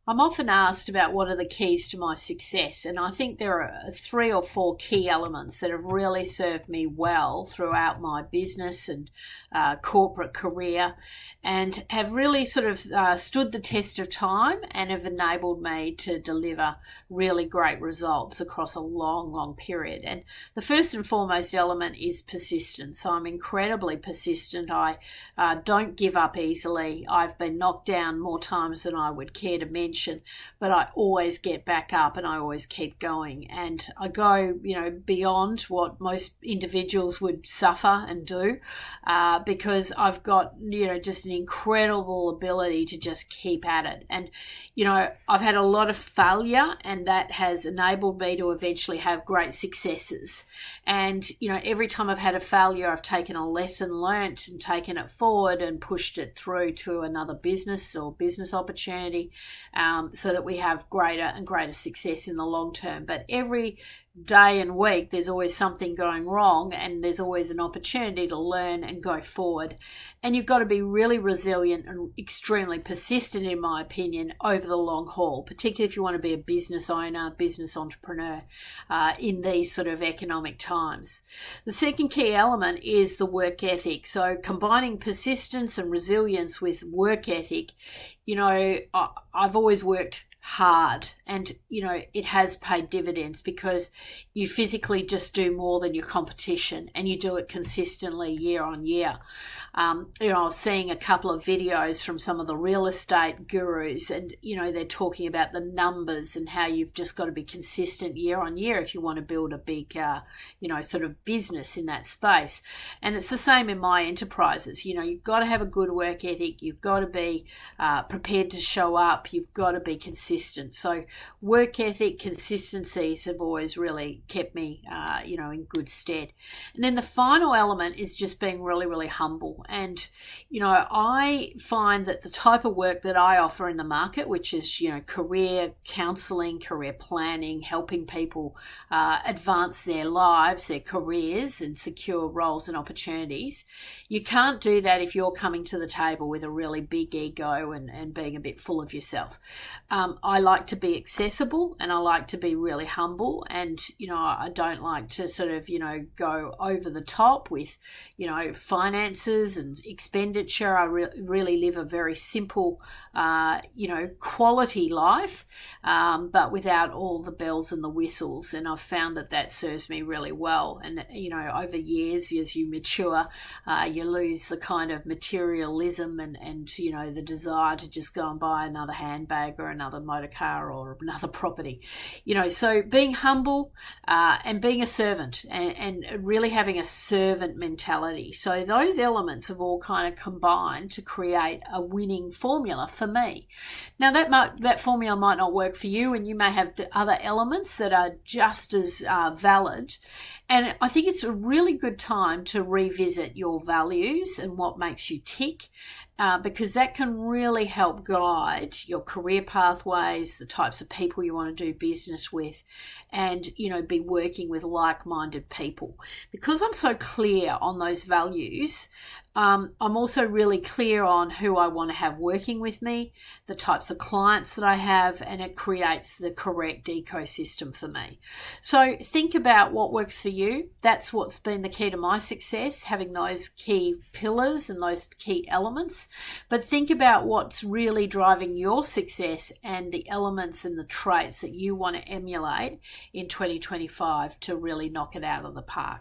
I'm often asked about what are the keys to my success, and I think there are three or four key elements that have really served me well throughout my business and corporate career, and have really sort of stood the test of time and have enabled me to deliver really great results across a long, long period. And the first and foremost element is persistence. So I'm incredibly persistent. I don't give up easily. I've been knocked down more times than I would care to mention, but I always get back up and I always keep going. And I go, beyond what most individuals would suffer and do, because I've got, just an incredible ability to just keep at it. And, I've had a lot of failure, and that has enabled me to eventually have great successes. And, every time I've had a failure, I've taken a lesson learnt and taken it forward and pushed it through to another business or business opportunity, so that we have greater and greater success in the long term. But every day and week, there's always something going wrong, and there's always an opportunity to learn and go forward. And you've got to be really resilient and extremely persistent, in my opinion, over the long haul, particularly if you want to be a business owner, business entrepreneur, in these sort of economic times. The second key element is the work ethic. So combining persistence and resilience with work ethic, I've always worked hard, and it has paid dividends, because you physically just do more than your competition, and you do it consistently year on year. I was seeing a couple of videos from some of the real estate gurus, and they're talking about the numbers and how you've just got to be consistent year on year if you want to build a big sort of business in that space. And it's the same in my enterprises. You've got to have a good work ethic, you've got to be prepared to show up, you've got to be consistent. So work ethic, consistencies have always really kept me in good stead. And then the final element is just being really, really humble. And I find that the type of work that I offer in the market, which is career counseling, career planning, helping people advance their lives, their careers, and secure roles and opportunities, you can't do that if you're coming to the table with a really big ego and being a bit full of yourself. I like to be accessible, and I like to be really humble, and I don't like to sort of go over the top with finances and expenditure. I really live a very simple quality life, but without all the bells and the whistles, and I've found that serves me really well. And over years, as you mature, you lose the kind of materialism and the desire to just go and buy another handbag or another motor car or another property. So being humble and being a servant, and really having a servant mentality. So those elements have all kind of combined to create a winning formula for me. Now that formula might not work for you, and you may have other elements that are just as valid. And I think it's a really good time to revisit your values and what makes you tick, because that can really help guide your career pathways, the types of people you want to do business with, and be working with like-minded people. Because I'm so clear on those values, I'm also really clear on who I want to have working with me, the types of clients that I have, and it creates the correct ecosystem for me. So think about what works for you. That's what's been the key to my success, having those key pillars and those key elements. But think about what's really driving your success and the elements and the traits that you want to emulate in 2025 to really knock it out of the park.